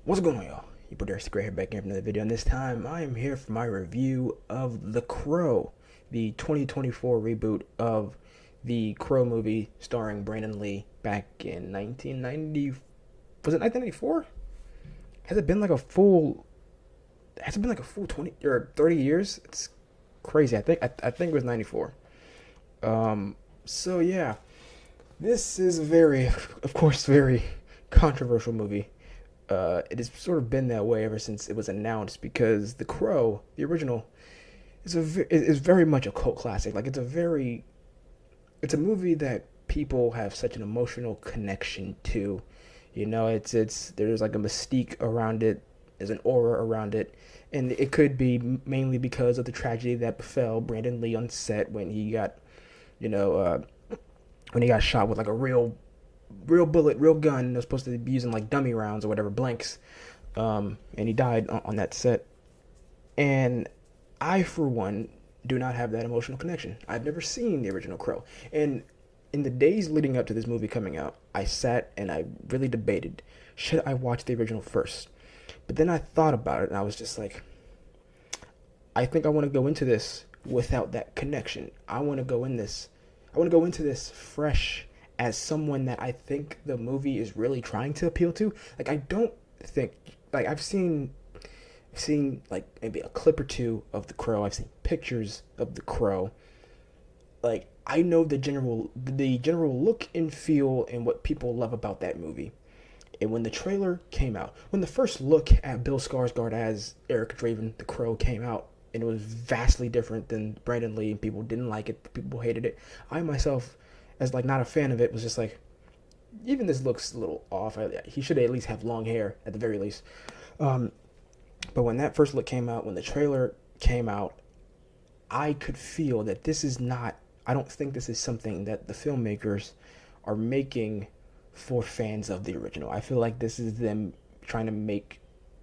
What's going on, y'all? Your boy Darius here back in for another video, and this time I am here for my review of The Crow, the 2024 reboot of the Crow movie starring Brandon Lee back in 1990. Was it 1994? Has it been like a full? Has it been like a full 20 or 30 years? It's crazy. I think it was 94. So yeah, this is a very, of course, very controversial movie. It has sort of been that way ever since it was announced because The Crow, the original, is very much a cult classic. Like it's a movie that people have such an emotional connection to. You know, there's like a mystique around it, there's an aura around it, and it could be mainly because of the tragedy that befell Brandon Lee on set when he got, you know, when he got shot with like a real bullet, real gun. They're supposed to be using like dummy rounds or whatever, blanks. And he died on that set. And I, for one, do not have that emotional connection. I've never seen the original Crow. And in the days leading up to this movie coming out, I sat and I really debated, should I watch the original first? But then I thought about it and I was just like, I think I want to go into this without that connection. I want to go into this fresh as someone that I think the movie is really trying to appeal to. Like, I don't think, like, I've seen like maybe a clip or two of The Crow. I've seen pictures of The Crow. Like, I know the general look and feel and what people love about that movie. And when the trailer came out, when the first look at Bill Skarsgård as Eric Draven, The Crow, came out, and it was vastly different than Brandon Lee, and people didn't like it, people hated it. I myself, as like not a fan of it, was just like, even this looks a little off. He should at least have long hair at the very least. But when that first look came out, when the trailer came out, I could feel that this is not, I don't think this is something that the filmmakers are making for fans of the original. I feel like this is them trying to make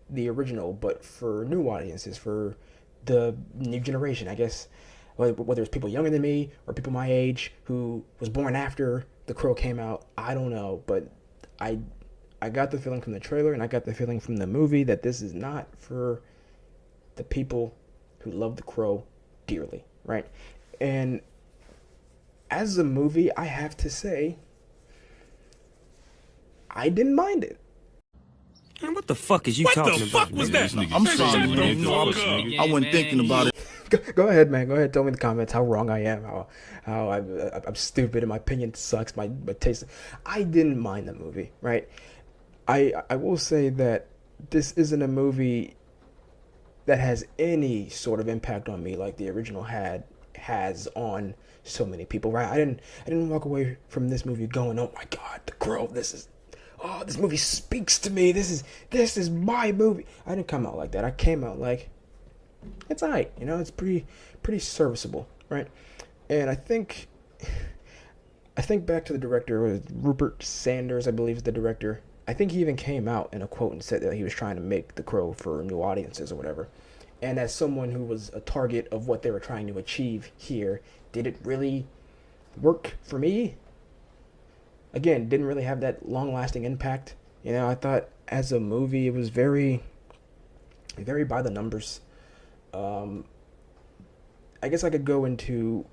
the original, but for new audiences, for the new generation, I guess. Whether it's people younger than me or people my age who was born after The Crow came out, I don't know. But I got the feeling from the trailer and I got the feeling from the movie that this is not for the people who love The Crow dearly, right? And as a movie, I have to say, I didn't mind it. Man, what the fuck is you talking about? What the fuck was that? I'm sorry, man. You know, I wasn't thinking about it. Go ahead, man. Go ahead. Tell me in the comments how wrong I am. How I'm stupid and my opinion sucks. My taste. I didn't mind the movie, right? I will say that this isn't a movie that has any sort of impact on me like the original has on so many people, right? I didn't walk away from this movie going, oh my God, The Crow. This movie speaks to me. This is my movie. I didn't come out like that. I came out like, it's alright, you know, it's pretty serviceable, right? And I think back to the director, Rupert Sanders, I believe, is the director. I think he even came out in a quote and said that he was trying to make The Crow for new audiences or whatever. And as someone who was a target of what they were trying to achieve here, did it really work for me? Again, didn't really have that long-lasting impact. You know, I thought as a movie it was very by the numbers. I guess I could go into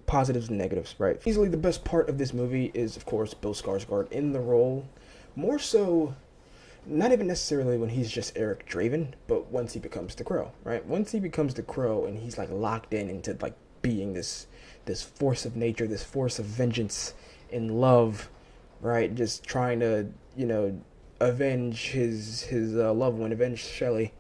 positives and negatives, right? Easily the best part of this movie is, of course, Bill Skarsgård in the role. More so, not even necessarily when he's just Eric Draven, but once he becomes The Crow, right? Once he becomes The Crow and he's like locked into like being this force of nature, this force of vengeance and love, right? Just trying to, you know, avenge his loved one, avenge Shelley.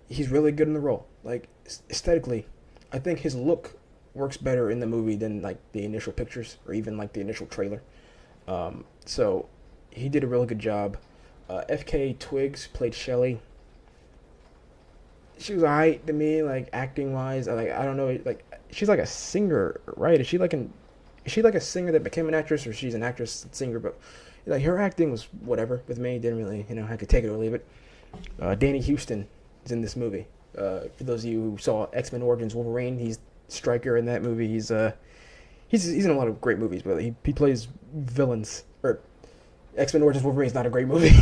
He's really good in the role. Like, aesthetically, I think his look works better in the movie than like the initial pictures or even like the initial trailer. So he did a really good job. FK Twigs played Shelley. She was alright to me, like acting wise. I don't know, like she's like a singer, right? Is she like a singer that became an actress, or she's an actress and singer? But like her acting was whatever with me. Didn't really, you know, I could take it or leave it. Danny Houston is in this movie. For those of you who saw X-Men Origins Wolverine, he's Stryker in that movie. He's in a lot of great movies, but he plays villains, or X-Men Origins Wolverine is not a great movie,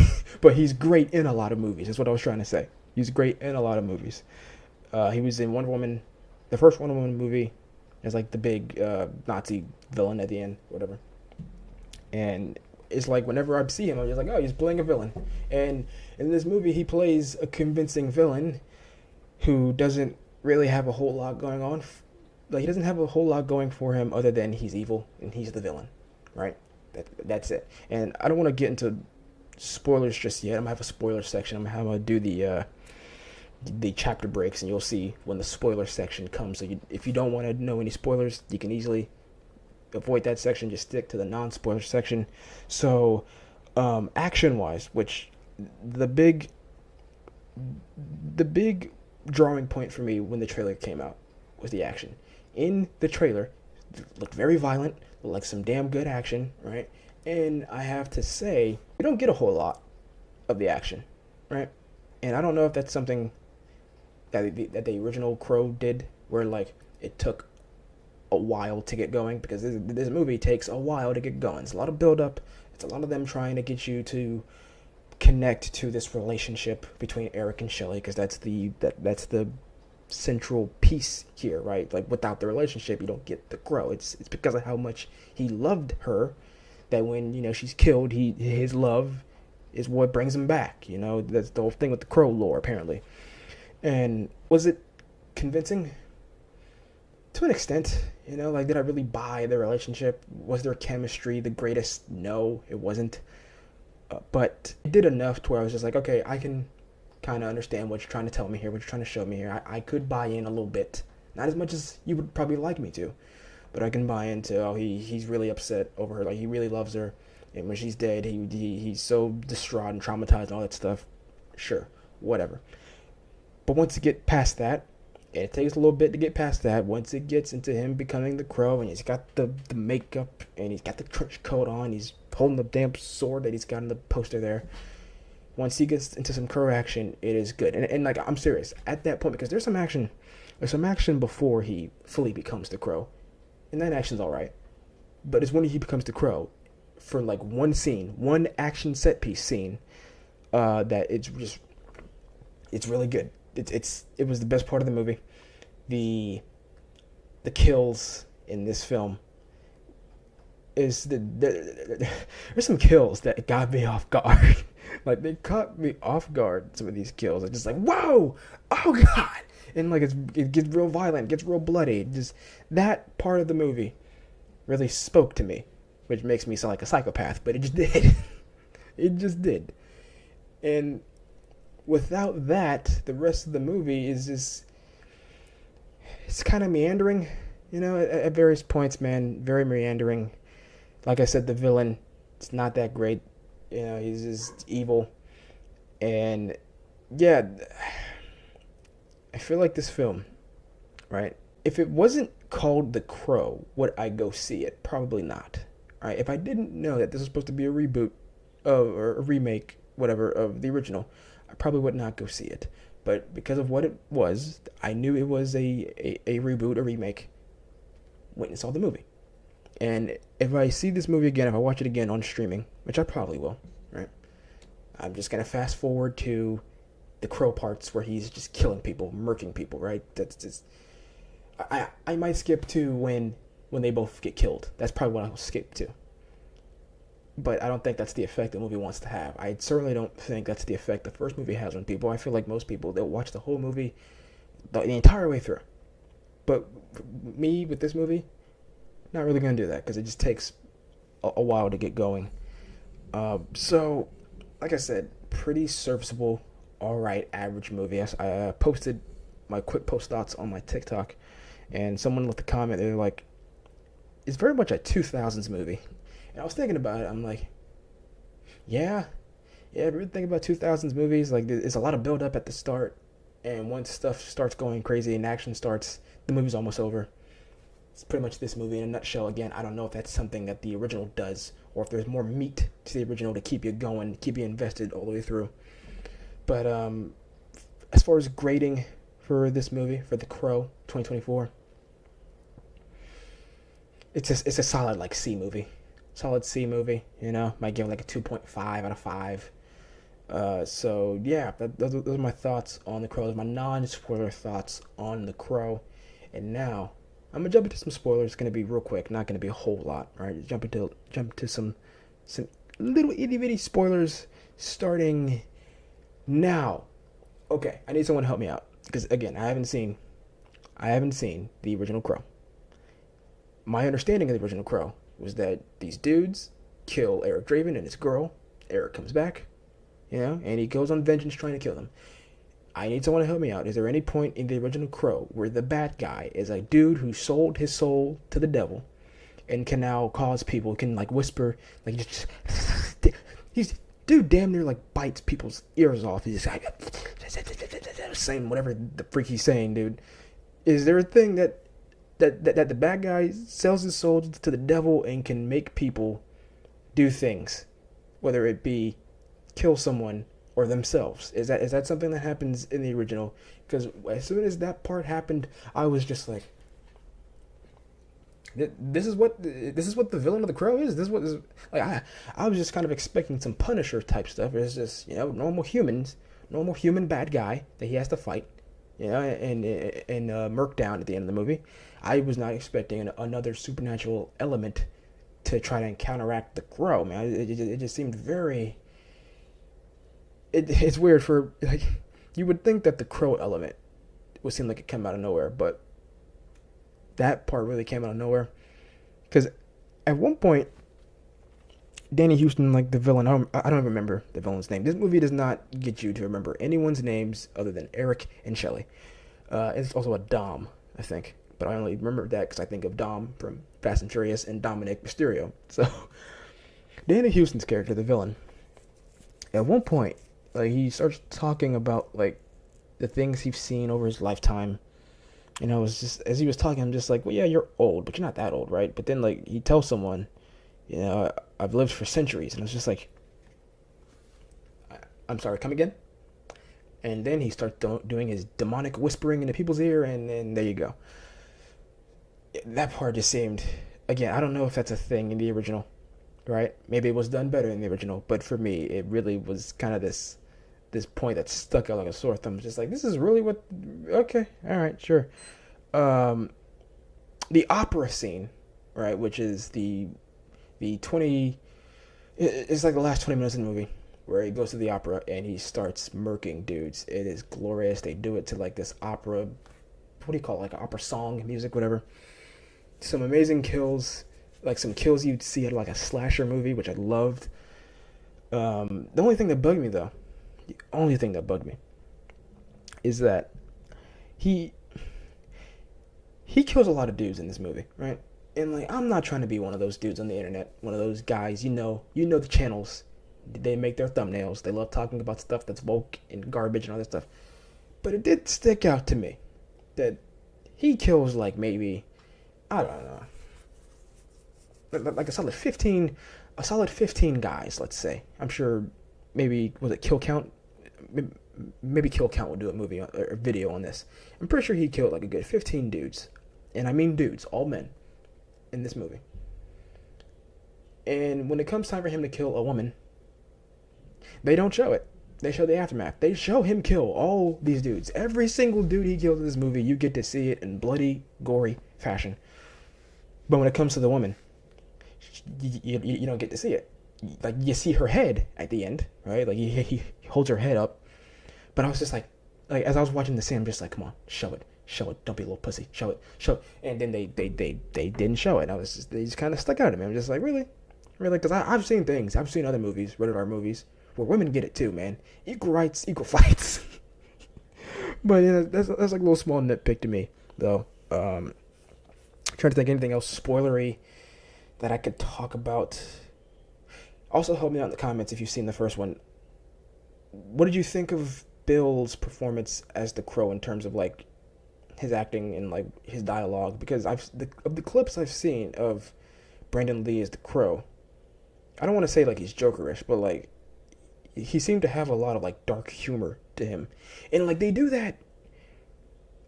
but he's great in a lot of movies. That's what I was trying to say. He's great in a lot of movies. He was in Wonder Woman, the first Wonder Woman movie, as like the big Nazi villain at the end, whatever. And it's like whenever I see him, I'm just like, oh, he's playing a villain. And in this movie, he plays a convincing villain who doesn't really have a whole lot going on. Like, he doesn't have a whole lot going for him other than he's evil and he's the villain, right? That's it. And I don't want to get into spoilers just yet. I'm gonna have a spoiler section. I'm gonna do the chapter breaks, and you'll see when the spoiler section comes. So if you don't want to know any spoilers, you can easily avoid that section. Just stick to the non-spoiler section. So, action-wise, which the big drawing point for me when the trailer came out was the action. In the trailer, it looked very violent, like some damn good action, right? And I have to say, we don't get a whole lot of the action, right? And I don't know if that's something that the original Crow did, where like it took a while to get going, because this movie takes a while to get going. It's a lot of build up. It's a lot of them trying to get you to connect to this relationship between Eric and Shelley, because that's the central piece here, right? Like, without the relationship, you don't get the Crow. It's because of how much he loved her that when, you know, she's killed, his love is what brings him back. You know, that's the whole thing with the Crow lore, apparently. And was it convincing? To an extent, you know, like, did I really buy the relationship? Was their chemistry the greatest? No, it wasn't. But it did enough to where I was just like, okay, I can kind of understand what you're trying to tell me here, what you're trying to show me here. I could buy in a little bit. Not as much as you would probably like me to, but I can buy into, oh, he's really upset over her. Like, he really loves her. And when she's dead, he's so distraught and traumatized and all that stuff. Sure, whatever. But once you get past that, and it takes a little bit to get past that, once it gets into him becoming the Crow, and he's got the makeup, and he's got the trench coat on, he's holding the damn sword that he's got in the poster there. Once he gets into some Crow action, it is good. And like, I'm serious, at that point, because there's some action before he fully becomes the Crow, and that action's alright. But it's when he becomes the Crow, for like one scene, one action set piece scene, that it's really good. It was the best part of the movie. The kills in this film is there's some kills that got me off guard. Like, they caught me off guard. Some of these kills, it's just like, whoa, oh god, and like it gets real violent, it gets real bloody. Just that part of the movie really spoke to me, which makes me sound like a psychopath, but it just did. It just did. And without that, the rest of the movie is just, it's kind of meandering, you know, at various points, man. Very meandering. Like I said, the villain, it's not that great. You know, he's just evil. And yeah, I feel like this film, right? If it wasn't called The Crow, would I go see it? Probably not. Right? If I didn't know that this was supposed to be a reboot or a remake, whatever, of the original, I probably would not go see it. But because of what it was, I knew it was a reboot, a remake. Went and saw the movie. And if I see this movie again, if I watch it again on streaming, which I probably will, right? I'm just going to fast forward to the Crow parts where he's just killing people, murking people, right? That's just... I might skip to when they both get killed. That's probably what I'll skip to. But I don't think that's the effect the movie wants to have. I certainly don't think that's the effect the first movie has on people. I feel like most people, they'll watch the whole movie the entire way through. But me, with this movie, not really going to do that, because it just takes a while to get going. So, like I said, pretty serviceable, alright, average movie. I posted my quick post thoughts on my TikTok, and someone left a comment. They're like, it's very much a 2000s movie. And I was thinking about it. I'm like, yeah, if you think about 2000s movies, like, there's a lot of build up at the start, and once stuff starts going crazy and action starts, the movie's almost over. It's pretty much this movie in a nutshell. Again, I don't know if that's something that the original does, or if there's more meat to the original to keep you going, keep you invested all the way through. But as far as grading for this movie, for The Crow 2024, it's a solid, like, C movie. solid C movie. You know, might give it like a 2.5 out of 5. So yeah, those are my thoughts on The Crow. Those are my non-spoiler thoughts on The Crow. And now I'm gonna jump into some spoilers. It's gonna be real quick, not gonna be a whole lot. All right, jump to some little itty bitty spoilers starting now. Okay, I need someone to help me out because again, I haven't seen the original Crow. My understanding of the original Crow was that these dudes kill Eric Draven and his girl. Eric comes back, and he goes on vengeance trying to kill them. I need someone to help me out. Is there any point in the original Crow where the bad guy is a dude who sold his soul to the devil and can now cause people, can like whisper, like just, he's dude damn near like bites people's ears off. He's just like saying whatever the freak he's saying, dude. Is there a thing that the bad guy sells his soul to the devil and can make people do things, whether it be kill someone or themselves? Is that something that happens in the original? Because as soon as that part happened, I was just like, this is what the villain of The Crow is. This is what is like. I was just kind of expecting some Punisher type stuff. It's just normal human bad guy that he has to fight, and murk down at the end of the movie. I was not expecting another supernatural element to try to counteract The Crow. Man, it just seemed very. It's weird for like, you would think that the Crow element would seem like it came out of nowhere, but that part really came out of nowhere. Because at one point, Danny Houston, like the villain, I don't even remember the villain's name. This movie does not get you to remember anyone's names other than Eric and Shelley. It's also a Dom, I think, but I only remember that because I think of Dom from Fast and Furious and Dominic Mysterio. So Danny Houston's character, the villain, at one point, like he starts talking about like the things he's seen over his lifetime. It was just, as he was talking, I'm just like, well, yeah, you're old, but you're not that old, right? But then, like, he tells someone, I've lived for centuries. And I was just like, I'm sorry, come again? And then he starts doing his demonic whispering into people's ear, and then there you go. That part just seemed, again, I don't know if that's a thing in the original, right? Maybe it was done better in the original, but for me, it really was kind of this point that stuck out like a sore thumb. Just like, this is really what, okay, all right, sure. The opera scene, right, which is the 20, it's like the last 20 minutes of the movie where he goes to the opera and he starts murking dudes. It is glorious. They do it to like this opera, what do you call it, like an opera song, music, whatever. Some amazing kills, like some kills you'd see at like a slasher movie, which I loved. The only thing that bugged me is that he kills a lot of dudes in this movie, right? And like, I'm not trying to be one of those dudes on the internet, one of those guys, the channels, they make their thumbnails, they love talking about stuff that's woke and garbage and all that stuff. But it did stick out to me that he kills like maybe, I don't know, like a solid 15 guys, let's say. I'm sure, maybe, was it kill count? Maybe Kill Count will do a movie or a video on this. I'm pretty sure he killed like a good 15 dudes. And I mean dudes, all men, in this movie. And when it comes time for him to kill a woman, they don't show it. They show the aftermath. They show him kill all these dudes. Every single dude he kills in this movie, you get to see it in bloody, gory fashion. But when it comes to the woman, you don't get to see it. Like, you see her head at the end, right? Like, he holds her head up. But I was just like as I was watching the scene, I'm just like, come on, show it. Don't be a little pussy. Show it. And then they didn't show it. They just kind of stuck out at me. I'm just like, really? Because I've seen things. I've seen other movies, rated R movies, where women get it too, man. Equal rights, equal fights. But that's like a little small nitpick to me, though. Trying to think anything else spoilery that I could talk about. Also, help me out in the comments if you've seen the first one. What did you think of Bill's performance as the Crow in terms of like his acting and like his dialogue? Because of the clips I've seen of Brandon Lee as the Crow, I don't want to say like he's Jokerish, but like he seemed to have a lot of like dark humor to him, and like they do that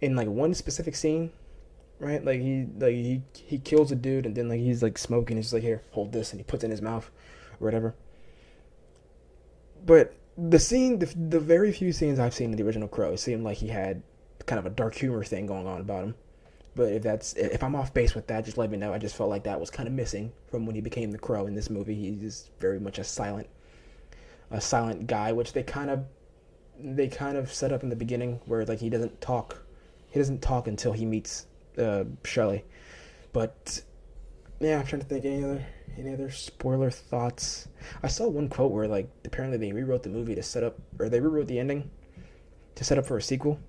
in like one specific scene right? Like he kills a dude, and then like he's like smoking. He's like, here, hold this, and he puts it in his mouth, or whatever. But the very few scenes I've seen in the original Crow, it seemed like he had kind of a dark humor thing going on about him. But if I'm off base with that, just let me know. I just felt like that was kind of missing from when he became the Crow in this movie. He's very much a silent guy, which they kind of set up in the beginning, where like he doesn't talk until he meets Shelley. But yeah, I'm trying to think any other spoiler thoughts. I saw one quote where like apparently they rewrote the movie to set up, or they rewrote the ending to set up for a sequel,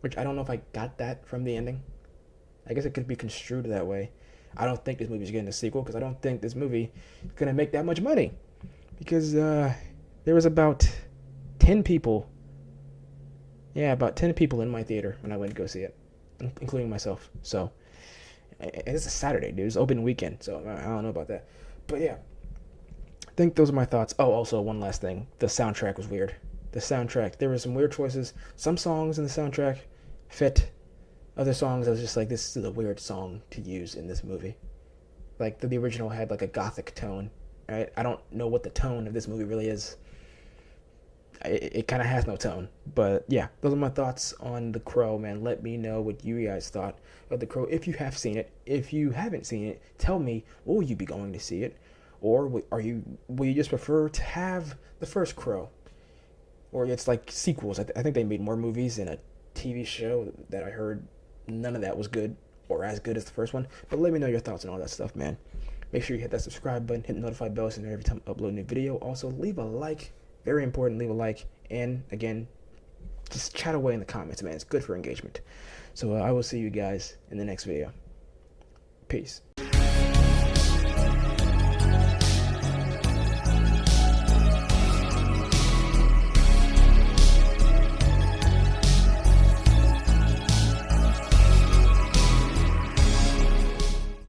which I don't know if I got that from the ending. I guess it could be construed that way. I don't think this movie's getting a sequel because I don't think this movie is gonna make that much money, because there was about 10 people. Yeah, about 10 people in my theater when I went to go see it, including myself. So, and it's a Saturday, dude. It's open weekend, so I don't know about that. But yeah, I think those are my thoughts. Oh, also one last thing. The soundtrack was weird. The soundtrack, there were some weird choices. Some songs in the soundtrack fit. Other songs, I was just like, this is a weird song to use in this movie. Like, the original had like a gothic tone, right? I don't know what the tone of this movie really is. It kind of has no tone. But yeah, those are my thoughts on The Crow, man. Let me know what you guys thought of The Crow if you have seen it. If you haven't seen it, tell me, will you be going to see it? Or will you just prefer to have the first Crow? Or it's like sequels. I think they made more movies in a TV show that I heard none of that was good or as good as the first one. But let me know your thoughts on all that stuff, man. Make sure you hit that subscribe button, hit the notify bell so you know every time I upload a new video. Also, leave a like. Very important, leave a like. And again, just chat away in the comments, man. It's good for engagement. So I will see you guys in the next video. Peace.